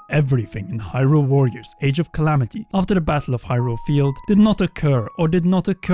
Everything in Hyrule Warriors Age of Calamity after the Battle of Hyrule Field did not occur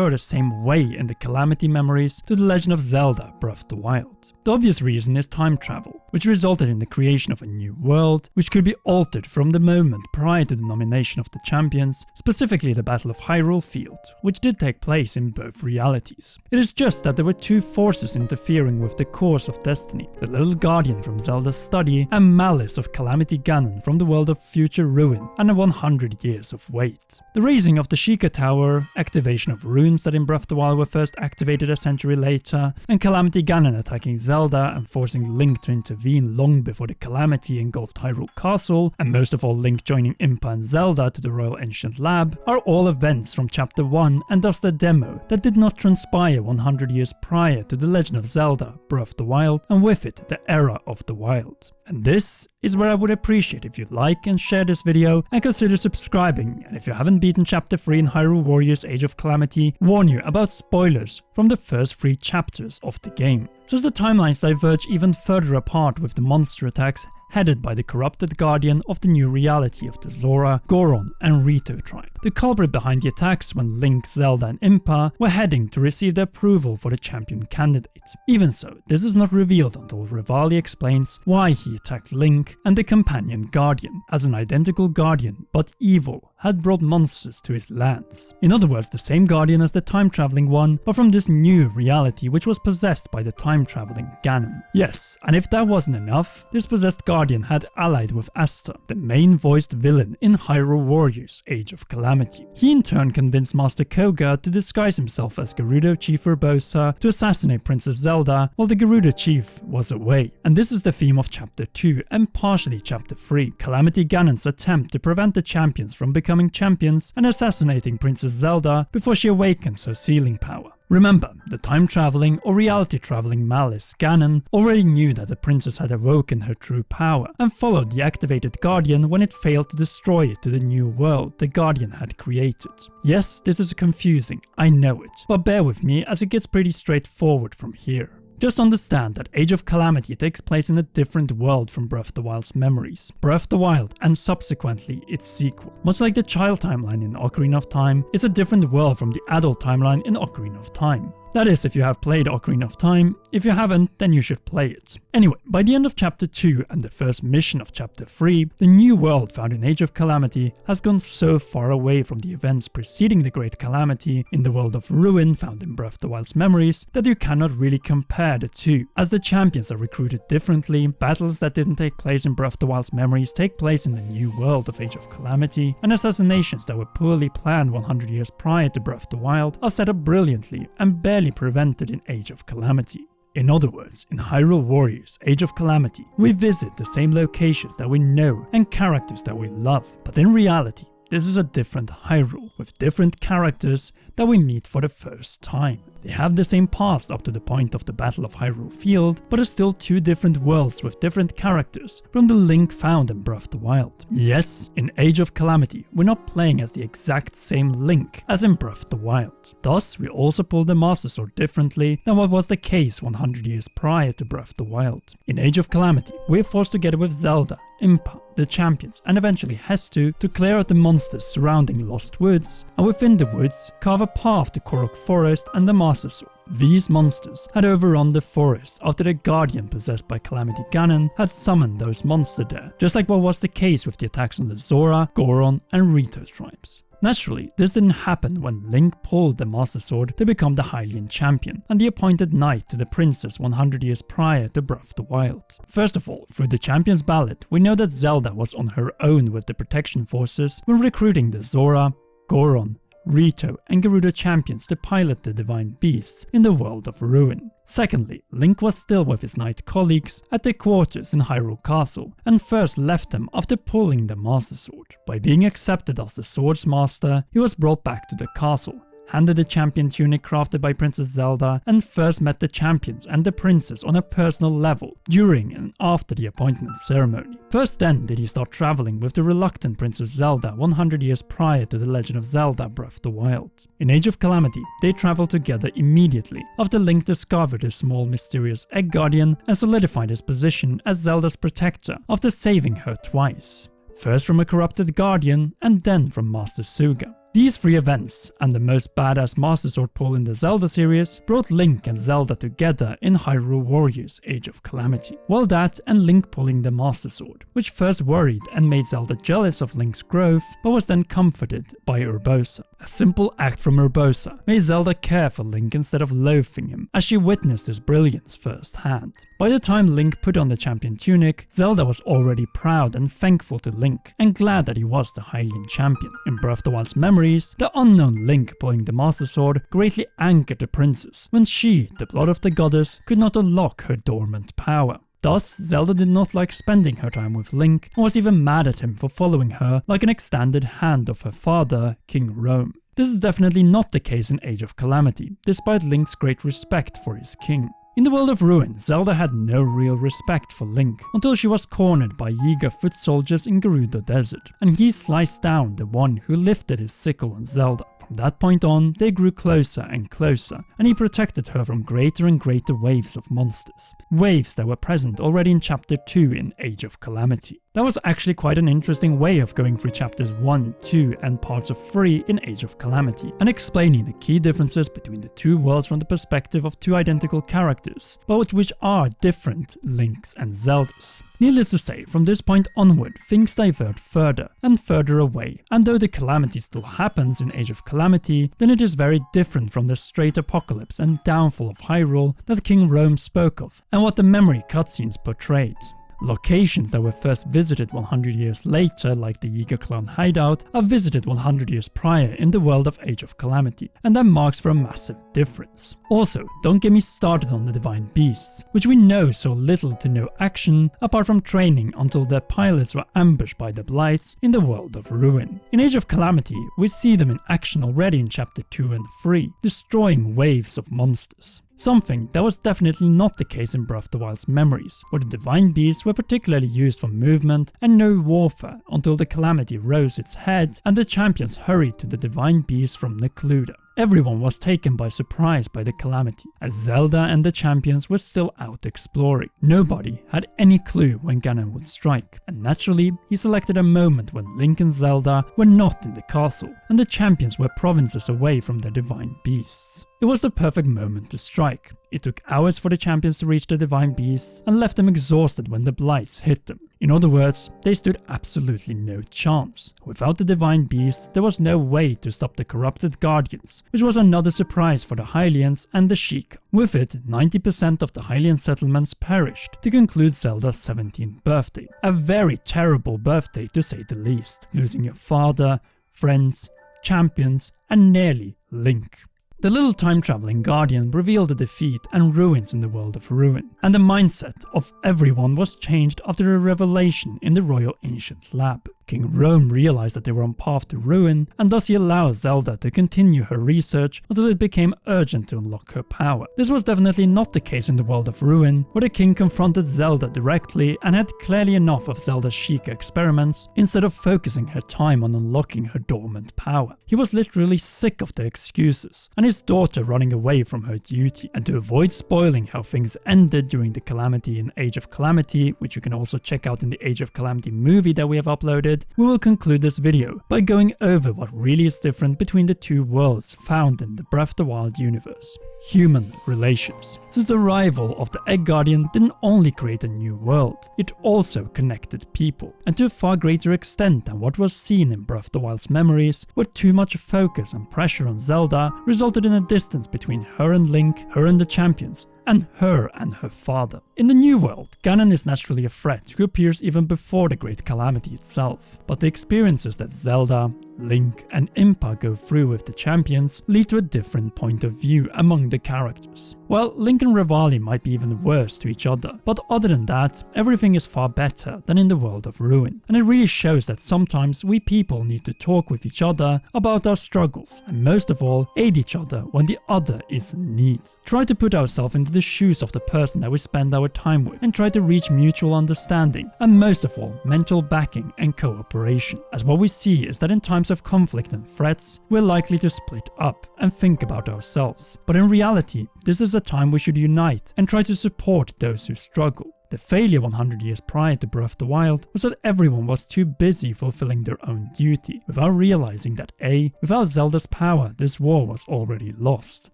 the same way in the Calamity memories to the Legend of Zelda Breath of the Wild. The obvious reason is time travel, which resulted in the creation of a new world, which could be altered from the moment prior to the nomination of the champions, specifically the Battle of Hyrule Field, which did take place in both realities. It is just that there were two forces interfering with the course of destiny, the little guardian from Zelda's study and Malice of Calamity Ganon from the world of future ruin and the 100 years of wait. The raising of the Sheikah Tower, activation of runes that in Breath of the Wild were first activated a century later, and Calamity Ganon attacking Zelda and forcing Link to intervene long before the Calamity engulfed Hyrule Castle, and most of all Link joining Impa and Zelda to the Royal Ancient Lab, are all events from Chapter 1 and thus the demo that did not transpire 100 years prior to the Legend of Zelda Breath of the Wild, and with it the era of the Wild. And this is where I would appreciate if you like and share this video and consider subscribing, and if you haven't beaten Chapter 3 in Hyrule Warriors Age of Calamity, warn you about spoilers from the first 3 chapters of the game. So as the timelines diverge even further apart with the monster attacks headed by the corrupted guardian of the new reality of the Zora, Goron and Rito tribe. The culprit behind the attacks when Link, Zelda and Impa were heading to receive the approval for the champion candidate. Even so, this is not revealed until Revali explains why he attacked Link and the companion guardian, as an identical guardian but evil had brought monsters to his lands. In other words, the same guardian as the time-traveling one, but from this new reality which was possessed by the time-traveling Ganon. Yes, and if that wasn't enough, this possessed guardian had allied with Asta, the main voiced villain in Hyrule Warriors Age of Calamity. He in turn convinced Master Koga to disguise himself as Gerudo Chief Urbosa to assassinate Princess Zelda while the Gerudo Chief was away. And this is the theme of Chapter 2 and partially Chapter 3, Calamity Ganon's attempt to prevent the champions from becoming champions and assassinating Princess Zelda before she awakens her sealing power. Remember, the time-traveling or reality-traveling Malice, Ganon, already knew that the princess had awoken her true power and followed the activated Guardian when it failed to destroy it to the new world the Guardian had created. Yes, this is confusing, I know it, but bear with me as it gets pretty straightforward from here. Just understand that Age of Calamity takes place in a different world from Breath of the Wild's memories. Breath of the Wild, and subsequently its sequel, much like the child timeline in Ocarina of Time, is a different world from the adult timeline in Ocarina of Time. That is, if you have played Ocarina of Time. If you haven't, then you should play it. Anyway, by the end of Chapter 2 and the first mission of Chapter 3, the new world found in Age of Calamity has gone so far away from the events preceding the Great Calamity in the world of ruin found in Breath of the Wild's memories that you cannot really compare the two, as the champions are recruited differently, battles that didn't take place in Breath of the Wild's memories take place in the new world of Age of Calamity, and assassinations that were poorly planned 100 years prior to Breath of the Wild are set up brilliantly and barely prevented in Age of Calamity. In other words, in Hyrule Warriors Age of Calamity, we visit the same locations that we know and characters that we love, but in reality, this is a different Hyrule, with different characters that we meet for the first time. They have the same past up to the point of the Battle of Hyrule Field, but are still two different worlds with different characters from the Link found in Breath of the Wild. Yes, in Age of Calamity, we're not playing as the exact same Link as in Breath of the Wild. Thus, we also pull the Master Sword differently than what was the case 100 years prior to Breath of the Wild. In Age of Calamity, we're forced together with Zelda, Impa, the champions, and eventually Hestu to clear out the monsters surrounding Lost Woods, and within the woods, carve a path to Korok Forest and the Master Sword. These monsters had overrun the forest after the Guardian possessed by Calamity Ganon had summoned those monsters there, just like what was the case with the attacks on the Zora, Goron and Rito tribes. Naturally, this didn't happen when Link pulled the Master Sword to become the Hylian champion and the appointed knight to the princess 100 years prior to Breath of the Wild. First of all, through the Champions Ballot, we know that Zelda was on her own with the Protection Forces when recruiting the Zora, Goron, Rito and Gerudo champions to pilot the divine beasts in the world of ruin. Secondly, Link was still with his knight colleagues at their quarters in Hyrule Castle and first left them after pulling the Master Sword. By being accepted as the Sword's Master, he was brought back to the castle, handed the champion tunic crafted by Princess Zelda, and first met the champions and the princess on a personal level during and after the appointment ceremony. First then did he start traveling with the reluctant Princess Zelda 100 years prior to the Legend of Zelda Breath of the Wild. In Age of Calamity, they traveled together immediately after Link discovered his small mysterious egg guardian and solidified his position as Zelda's protector after saving her twice. first from a corrupted guardian and then from Master Suga. These 3 events, and the most badass Master Sword pull in the Zelda series, brought Link and Zelda together in Hyrule Warriors Age of Calamity. Well, that and Link pulling the Master Sword, which first worried and made Zelda jealous of Link's growth, but was then comforted by Urbosa. A simple act from Urbosa made Zelda care for Link instead of loathing him, as she witnessed his brilliance firsthand. By the time Link put on the champion tunic, Zelda was already proud and thankful to Link, and glad that he was the Hylian champion. In Breath of the Wild's memories, the unknown Link pulling the Master Sword greatly angered the princess, when she, the blood of the goddess, could not unlock her dormant power. Thus, Zelda did not like spending her time with Link, and was even mad at him for following her like an extended hand of her father, King Rome. This is definitely not the case in Age of Calamity, despite Link's great respect for his king. In the world of Ruin, Zelda had no real respect for Link until she was cornered by Yiga foot soldiers in Gerudo Desert, and he sliced down the one who lifted his sickle on Zelda. From that point on, they grew closer and closer, and he protected her from greater and greater waves of monsters. Waves that were present already in Chapter 2 in Age of Calamity. That was actually quite an interesting way of going through chapters 1, 2 and parts of 3 in Age of Calamity, and explaining the key differences between the 2 worlds from the perspective of 2 identical characters, but which are different Links and Zeldas. Needless to say, from this point onward, things divert further and further away, and though the Calamity still happens in Age of Calamity, then it is very different from the straight apocalypse and downfall of Hyrule that King Rome spoke of, and what the memory cutscenes portrayed. Locations that were first visited 100 years later, like the Yiga clan hideout, are visited 100 years prior in the world of Age of Calamity, and that marks for a massive difference. Also, don't get me started on the divine beasts, which we know so little to no action apart from training until their pilots were ambushed by the Blights in the world of Ruin. In Age of Calamity, we see them in action already in chapter 2 and 3, destroying waves of monsters. Something that was definitely not the case in Breath of the Wild's memories, where the divine beasts were particularly used for movement and no warfare until the Calamity rose its head and the champions hurried to the divine beasts from Necluda. Everyone was taken by surprise by the Calamity, as Zelda and the champions were still out exploring. Nobody had any clue when Ganon would strike, and naturally he selected a moment when Link and Zelda were not in the castle, and the champions were provinces away from their divine beasts. It was the perfect moment to strike. It took hours for the champions to reach the divine beasts and left them exhausted when the Blights hit them. In other words, they stood absolutely no chance. Without the divine beasts, there was no way to stop the corrupted guardians, which was another surprise for the Hylians and the Sheikah. With it, 90% of the Hylian settlements perished to conclude Zelda's 17th birthday. A very terrible birthday to say the least, losing your father, friends, champions, and nearly Link. The little time-traveling guardian revealed the defeat and ruins in the world of Ruin, and the mindset of everyone was changed after a revelation in the Royal Ancient Lab. King Rome realized that they were on path to ruin, and thus he allowed Zelda to continue her research until it became urgent to unlock her power. This was definitely not the case in the world of Ruin, where the king confronted Zelda directly and had clearly enough of Zelda's Sheikah experiments instead of focusing her time on unlocking her dormant power. He was literally sick of the excuses, and his daughter running away from her duty. And to avoid spoiling how things ended during the Calamity in Age of Calamity, which you can also check out in the Age of Calamity movie that we have uploaded, we will conclude this video by going over what really is different between the 2 worlds found in the Breath of the Wild universe. Human relations. Since the arrival of the Egg Guardian didn't only create a new world, it also connected people, and to a far greater extent than what was seen in Breath of the Wild's memories, where too much focus and pressure on Zelda resulted in a distance between her and Link, her and the champions, and her father. In the new world, Ganon is naturally a threat who appears even before the Great Calamity itself, but the experiences that Zelda, Link and Impa go through with the champions lead to a different point of view among the characters. Well, Link and Revali might be even worse to each other, but other than that, everything is far better than in the world of Ruin, and it really shows that sometimes we people need to talk with each other about our struggles, and most of all, aid each other when the other is in need. Try to put ourselves into the shoes of the person that we spend our time with and try to reach mutual understanding, and most of all, mental backing and cooperation. As what we see is that in times of conflict and threats, we're likely to split up and think about ourselves. But in reality, this is a time we should unite and try to support those who struggle. The failure 100 years prior to Breath of the Wild was that everyone was too busy fulfilling their own duty, without realizing that A, without Zelda's power, this war was already lost,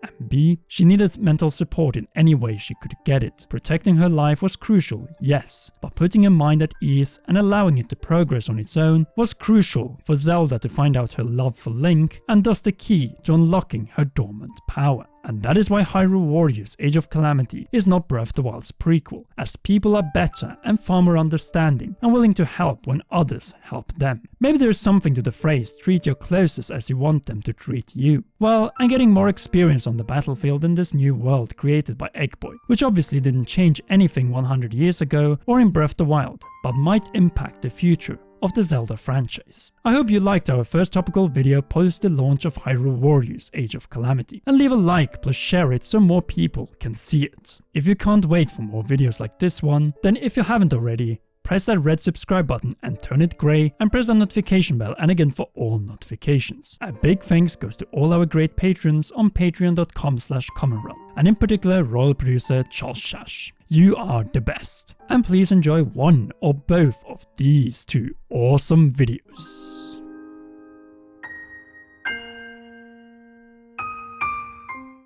and B, she needed mental support in any way she could get it. Protecting her life was crucial, yes, but putting her mind at ease and allowing it to progress on its own was crucial for Zelda to find out her love for Link, and thus the key to unlocking her dormant power. And that is why Hyrule Warriors Age of Calamity is not Breath of the Wild's prequel, as people are better and far more understanding and willing to help when others help them. Maybe there is something to the phrase treat your closest as you want them to treat you. Well, I'm getting more experience on the battlefield in this new world created by Eggboy, which obviously didn't change anything 100 years ago or in Breath of the Wild, but might impact the future of the Zelda franchise. I hope you liked our first topical video post the launch of Hyrule Warriors Age of Calamity, and leave a like plus share it so more people can see it. If you can't wait for more videos like this one, then if you haven't already, press that red subscribe button and turn it grey, and press the notification bell and again for all notifications. A big thanks goes to all our great patrons on patreon.com/commonrealm, and in particular royal producer Charles Shash. You are the best. And please enjoy one or both of these two awesome videos.